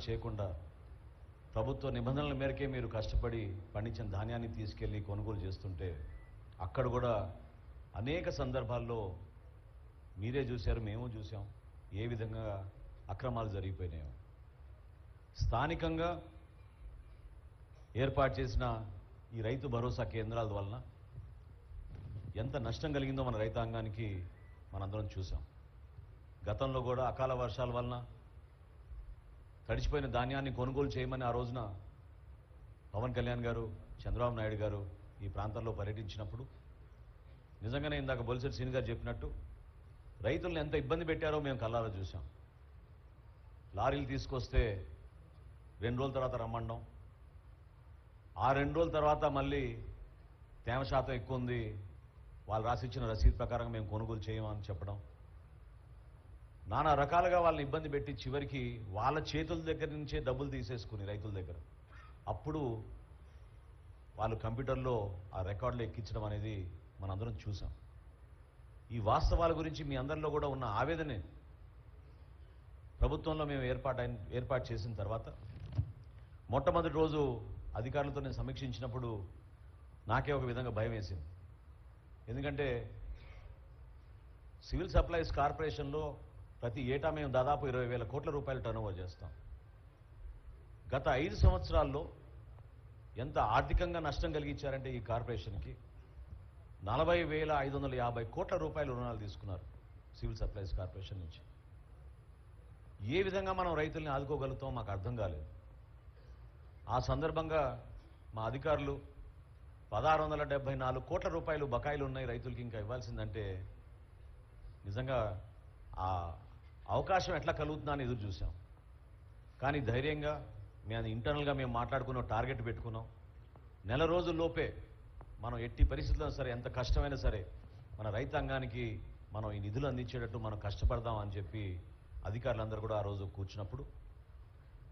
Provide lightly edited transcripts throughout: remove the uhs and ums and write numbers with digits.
చేయకుండా ప్రభుత్వ నిబంధనల మేరకే మీరు కష్టపడి పండించిన ధాన్యాన్ని తీసుకెళ్లి కొనుగోలు చేస్తుంటే అక్కడ కూడా అనేక సందర్భాల్లో మీరే చూశారు, మేము చూసాం ఏ విధంగా అక్రమాలు జరిగిపోయినాయో. స్థానికంగా ఏర్పాటు చేసిన ఈ రైతు భరోసా కేంద్రాల వలన ఎంత నష్టం కలిగిందో మన రైతాంగానికి మనందరం చూసాం. గతంలో కూడా అకాల వర్షాల వలన తడిచిపోయిన ధాన్యాన్ని కొనుగోలు చేయమని ఆ రోజున పవన్ కళ్యాణ్ గారు, చంద్రబాబు నాయుడు గారు ఈ ప్రాంతంలో పర్యటించినప్పుడు నిజంగానే ఇందాక బొలిశెట్టి శ్రీని గారు చెప్పినట్టు రైతులను ఎంత ఇబ్బంది పెట్టారో మేము కళ్ళారా చూసాం. లారీలు తీసుకొస్తే 2 రోజుల తర్వాత రమ్మండం, ఆ 2 రోజుల తర్వాత మళ్ళీ తేమ శాతం ఎక్కువ ఉంది, వాళ్ళు రాసిచ్చిన రసీదు ప్రకారం మేము కొనుగోలు చేయమని చెప్పడం, నానా రకాలుగా వాళ్ళని ఇబ్బంది పెట్టి చివరికి వాళ్ళ చేతుల దగ్గర నుంచే డబ్బులు తీసేసుకుని రైతుల దగ్గర అప్పుడు వాళ్ళు కంప్యూటర్లో ఆ రికార్డులు ఎక్కించడం అనేది మనందరం చూసాం. ఈ వాస్తవాల గురించి మీ అందరిలో కూడా ఉన్న ఆవేదనే ప్రభుత్వంలో మేము ఏర్పాటు చేసిన తర్వాత మొట్టమొదటి రోజు అధికారులతో నేను సమీక్షించినప్పుడు నాకే ఒక విధంగా భయం వేసింది. ఎందుకంటే సివిల్ సప్లైస్ కార్పొరేషన్లో ప్రతి ఏటా మేము దాదాపు 20,000 కోట్ల రూపాయలు టర్నోవర్ చేస్తాం. గత 5 సంవత్సరాల్లో ఎంత ఆర్థికంగా నష్టం కలిగించారంటే ఈ కార్పొరేషన్కి 40,550 కోట్ల రూపాయలు రుణాలు తీసుకున్నారు సివిల్ సప్లైస్ కార్పొరేషన్ నుంచి. ఏ విధంగా మనం రైతుల్ని ఆదుకోగలుగుతాం మాకు అర్థం కాలేదు. ఆ సందర్భంగా మా అధికారులు 1,674 కోట్ల రూపాయలు బకాయిలు ఉన్నాయి రైతులకి ఇంకా ఇవ్వాల్సిందంటే నిజంగా ఆ అవకాశం ఎట్లా కలుగుతుందా అని ఎదురు చూసాం. కానీ ధైర్యంగా మేము ఇంటర్నల్గా మేము మాట్లాడుకున్నాం, టార్గెట్ పెట్టుకున్నాం. నెల రోజుల్లోపే మనం ఎట్టి పరిస్థితుల్లో సరే ఎంత కష్టమైనా సరే మన రైతాంగానికి మనం ఈ నిధులు అందించేటట్టు మనం కష్టపడదాం అని చెప్పి అధికారులందరూ కూడా ఆ రోజు కూర్చున్నప్పుడు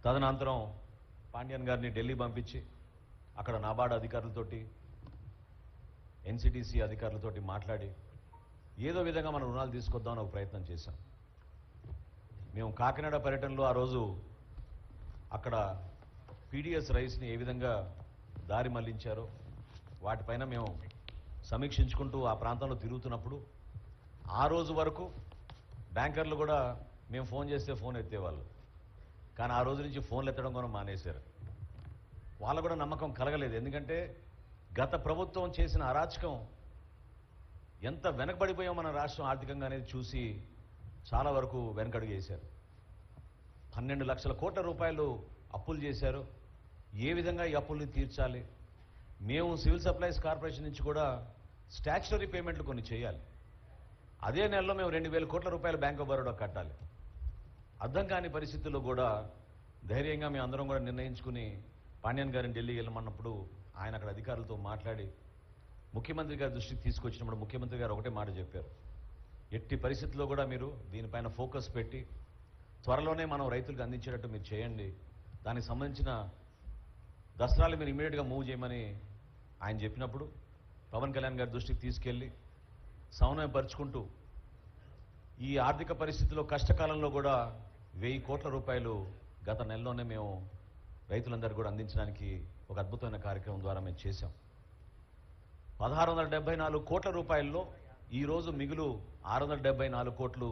తదనంతరం పాండ్యన్ గారిని ఢిల్లీ పంపించి అక్కడ నాబార్డు అధికారులతోటి ఎన్సిటిసి అధికారులతోటి మాట్లాడి ఏదో విధంగా మనం రుణాలు తీసుకొద్దామని ఒక ప్రయత్నం చేశాం. మేము కాకినాడ పర్యటనలో ఆ రోజు అక్కడ పీడిఎస్ రైస్ని ఏ విధంగా దారి మళ్లించారో వాటిపైన మేము సమీక్షించుకుంటూ ఆ ప్రాంతంలో తిరుగుతున్నప్పుడు ఆ రోజు వరకు బ్యాంకర్లు కూడా మేము ఫోన్ చేస్తే ఫోన్ ఎత్తేవాళ్ళు, కానీ ఆ రోజు నుంచి ఫోన్లు ఎత్తడం కూడా మానేశారు. వాళ్ళకు కూడా నమ్మకం కలగలేదు. ఎందుకంటే గత ప్రభుత్వం చేసిన అరాచకం ఎంత వెనకబడిపోయాం మన రాష్ట్రం ఆర్థికంగా అనేది చూసి చాలా వరకు వెనకడుగు వేశారు. 12 లక్షల కోట్ల రూపాయలు అప్పులు చేశారు. ఏ విధంగా ఈ అప్పుల్ని తీర్చాలి? మేము సివిల్ సప్లైస్ కార్పొరేషన్ నుంచి కూడా స్టాచ్యుటరీ పేమెంట్లు కొన్ని చేయాలి. అదే నెలలో మేము 2,000 కోట్ల రూపాయలు బ్యాంక్ ఆఫ్ బరోడా కట్టాలి. అర్థం కాని పరిస్థితుల్లో కూడా ధైర్యంగా మేము అందరం కూడా నిర్ణయించుకుని పాండ్యన్ గారిని ఢిల్లీకి వెళ్ళమన్నప్పుడు ఆయన అక్కడ అధికారులతో మాట్లాడి ముఖ్యమంత్రి గారి దృష్టికి తీసుకొచ్చినప్పుడు ముఖ్యమంత్రి గారు ఒకటే మాట చెప్పారు, ఎట్టి పరిస్థితుల్లో కూడా మీరు దీనిపైన ఫోకస్ పెట్టి త్వరలోనే మనం రైతులకు అందించేటట్టు మీరు చేయండి, దానికి సంబంధించిన దసరాలు మీరు ఇమీడియట్గా మూవ్ చేయమని ఆయన చెప్పినప్పుడు పవన్ కళ్యాణ్ గారి దృష్టికి తీసుకెళ్ళి సమన్వయపరుచుకుంటూ ఈ ఆర్థిక పరిస్థితిలో కష్టకాలంలో కూడా 1,000 కోట్ల రూపాయలు గత నెలలోనే మేము రైతులందరికీ కూడా అందించడానికి ఒక అద్భుతమైన కార్యక్రమం ద్వారా మేము చేశాం. 1,674 కోట్ల రూపాయల్లో ఈరోజు మిగులు 674 కోట్లు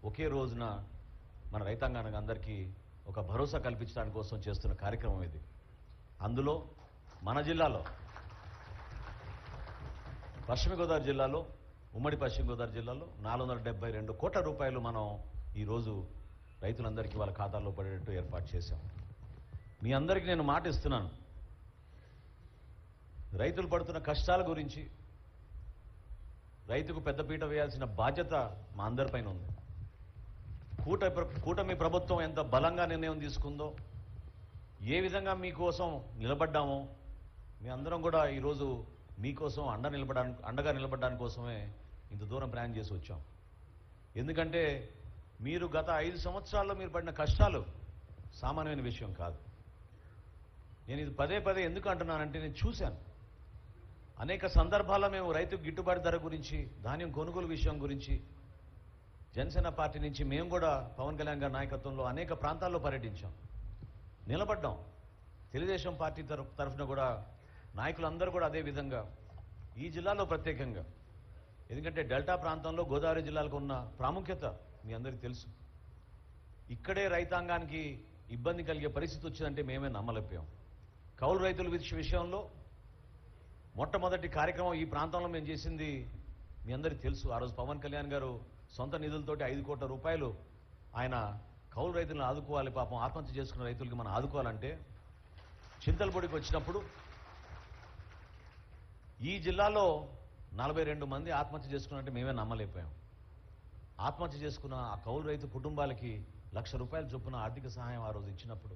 ఒకే రోజున మన రైతాంగానికి అందరికీ ఒక భరోసా కల్పించడానికి కోసం చేస్తున్న కార్యక్రమం ఇది. అందులో మన జిల్లాలో పశ్చిమ గోదావరి జిల్లాలో ఉమ్మడి పశ్చిమ గోదావరి జిల్లాలో 472 కోట్ల రూపాయలు మనం ఈరోజు రైతులందరికీ వాళ్ళ ఖాతాల్లో పడేటట్టు ఏర్పాటు చేశాం. మీ అందరికీ నేను మాట ఇస్తున్నాను, రైతులు పడుతున్న కష్టాల గురించి రైతుకు పెద్దపీట వేయాల్సిన బాధ్యత మా అందరిపైన ఉంది. కూటమి ప్రభుత్వం ఎంత బలంగా నిర్ణయం తీసుకుందో, ఏ విధంగా మీకోసం నిలబడ్డామో మీ అందరం కూడా ఈరోజు మీకోసం అండగా నిలబడడానికి కోసమే ఇంత దూరం ప్రయాణం చేసి వచ్చాం. ఎందుకంటే మీరు గత 5 సంవత్సరాల్లో మీరు పడిన కష్టాలు సామాన్యమైన విషయం కాదు. నేను ఇది పదే పదే ఎందుకు అంటున్నానంటే నేను చూశాను అనేక సందర్భాల్లో మేము రైతుకు గిట్టుబాటు ధర గురించి, ధాన్యం కొనుగోలు విషయం గురించి జనసేన పార్టీ నుంచి మేము కూడా పవన్ కళ్యాణ్ గారి నాయకత్వంలో అనేక ప్రాంతాల్లో పర్యటించాం. నిలబడ్డాం. తెలుగుదేశం పార్టీ తరఫున కూడా నాయకులందరూ కూడా అదే విధంగా ఈ జిల్లాలో ప్రత్యేకంగా, ఎందుకంటే డెల్టా ప్రాంతంలో గోదావరి జిల్లాలకు ఉన్న ప్రాముఖ్యత మీ అందరికీ తెలుసు. ఇక్కడే రైతాంగానికి ఇబ్బంది కలిగే పరిస్థితి వచ్చిందంటే మేమే నమ్మలేకపోయాం. కౌలు రైతుల విషయంలో మొట్టమొదటి కార్యక్రమం ఈ ప్రాంతంలో మేము చేసింది మీ అందరికీ తెలుసు. ఆ రోజు పవన్ కళ్యాణ్ గారు సొంత నిధులతోటి 5 కోట్ల రూపాయలు ఆయన కౌలు రైతులను ఆదుకోవాలి, పాపం ఆత్మహత్య చేసుకున్న రైతులకి మనం ఆదుకోవాలంటే చింతలపూడికి వచ్చినప్పుడు ఈ జిల్లాలో 42 మంది ఆత్మహత్య చేసుకున్నట్టే మేమే నమ్మలేకపోయాం. ఆత్మహత్య చేసుకున్న ఆ కౌలు రైతు కుటుంబాలకి 1,00,000 రూపాయల చొప్పున ఆర్థిక సహాయం ఆ రోజు ఇచ్చినప్పుడు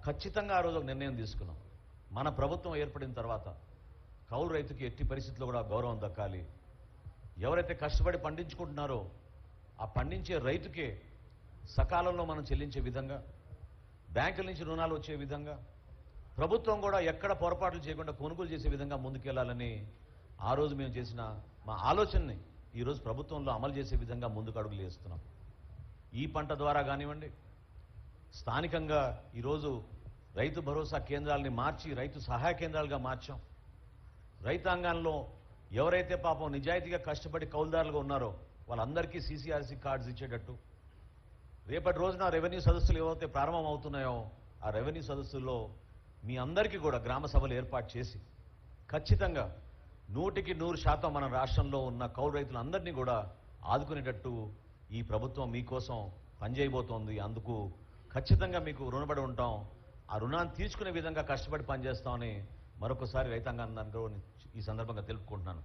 ఖచ్చితంగా ఆ రోజు ఒక నిర్ణయం తీసుకున్నాం. మన ప్రభుత్వం ఏర్పడిన తర్వాత కౌలు రైతుకి ఎట్టి పరిస్థితుల్లో కూడా గౌరవం దక్కాలి. ఎవరైతే కష్టపడి పండించుకుంటున్నారో ఆ పండించే రైతుకే సకాలంలో మనం చెల్లించే విధంగా, బ్యాంకుల నుంచి రుణాలు వచ్చే విధంగా, ప్రభుత్వం కూడా ఎక్కడ పొరపాట్లు చేయకుండా కొనుగోలు చేసే విధంగా ముందుకెళ్లాలని ఆ రోజు మేము చేసిన మా ఆలోచనని ఈరోజు ప్రభుత్వంలో అమలు చేసే విధంగా ముందుకు అడుగులు వేస్తున్నాం. ఈ పంట ద్వారా కానివ్వండి, స్థానికంగా ఈరోజు రైతు భరోసా కేంద్రాలని మార్చి రైతు సహాయ కేంద్రాలుగా మార్చాం. రైతాంగంలో ఎవరైతే పాపం నిజాయితీగా కష్టపడి కౌలుదారులుగా ఉన్నారో వాళ్ళందరికీ CCRC కార్డ్స్ ఇచ్చేటట్టు, రేపటి రోజున రెవెన్యూ సదస్సులు ఏవైతే ప్రారంభం అవుతున్నాయో ఆ రెవెన్యూ సదస్సుల్లో మీ అందరికీ కూడా గ్రామ సభలు ఏర్పాటు చేసి ఖచ్చితంగా 100% మన రాష్ట్రంలో ఉన్న కౌలు రైతులందరినీ కూడా ఆదుకునేటట్టు ఈ ప్రభుత్వం మీకోసం పనిచేయబోతోంది. అందుకు ఖచ్చితంగా మీకు రుణపడి ఉంటాం. ఆ రుణాన్ని తీర్చుకునే విధంగా కష్టపడి పనిచేస్తామని మరొకసారి రైతాంగాన్ని ఈ సందర్భంగా తెలుపుకుంటున్నాను.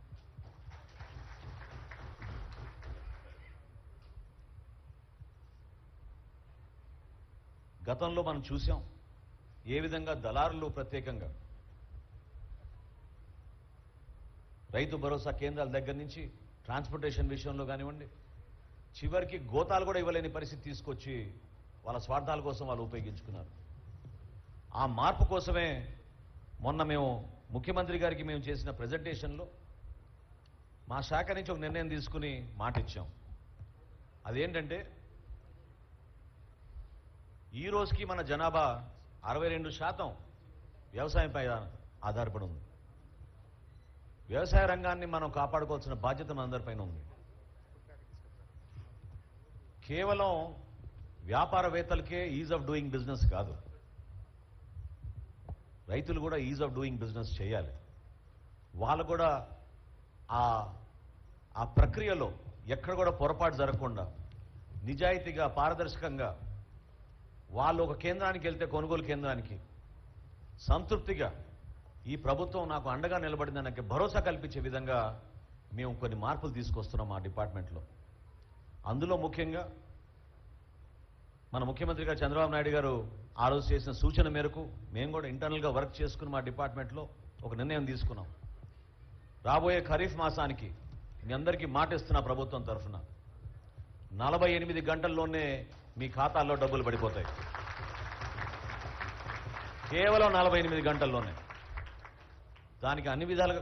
గతంలో మనం చూసాం ఏ విధంగా దళారులు ప్రత్యేకంగా రైతు భరోసా కేంద్రాల దగ్గర నుంచి ట్రాన్స్పోర్టేషన్ విషయంలో కానివ్వండి, చివరికి గోతాలు కూడా ఇవ్వలేని పరిస్థితి తీసుకొచ్చి వాళ్ళ స్వార్థాల కోసం వాళ్ళు ఉపయోగించుకున్నారు. ఆ మార్పు కోసమే మొన్న మేము ముఖ్యమంత్రి గారికి మేము చేసిన ప్రెజెంటేషన్లో మా శాఖ నుంచి ఒక నిర్ణయం తీసుకుని మాట ఇచ్చాం. అదేంటంటే ఈ రోజుకి మన జనాభా 62% వ్యవసాయంపై ఆధారపడి ఉంది. వ్యవసాయ రంగాన్ని మనం కాపాడుకోవాల్సిన బాధ్యత మనందరిపైన ఉంది. కేవలం వ్యాపారవేత్తలకే ఈజ్ ఆఫ్ డూయింగ్ బిజినెస్ కాదు, రైతులు కూడా ఈజ్ ఆఫ్ డూయింగ్ బిజినెస్ చేయాలి. వాళ్ళు కూడా ఆ ప్రక్రియలో ఎక్కడ కూడా పొరపాటు జరగకుండా నిజాయితీగా పారదర్శకంగా వాళ్ళు ఒక కేంద్రానికి వెళ్తే కొనుగోలు కేంద్రానికి సంతృప్తిగా ఈ ప్రభుత్వం నాకు అండగా నిలబడిందనకి భరోసా కల్పించే విధంగా మేము కొన్ని మార్పులు తీసుకొస్తున్నాం మా డిపార్ట్మెంట్లో. అందులో ముఖ్యంగా మన ముఖ్యమంత్రి గారు చంద్రబాబు నాయుడు గారు ఆ రోజు చేసిన సూచన మేరకు మేము కూడా ఇంటర్నల్గా వర్క్ చేసుకుని మా డిపార్ట్మెంట్లో ఒక నిర్ణయం తీసుకున్నాం. రాబోయే ఖరీఫ్ మాసానికి మీ అందరికీ మాటిస్తున్న ప్రభుత్వం తరఫున 48 గంటల్లోనే మీ ఖాతాల్లో డబ్బులు పడిపోతాయి. కేవలం 48 గంటల్లోనే. దానికి అన్ని విధాలుగా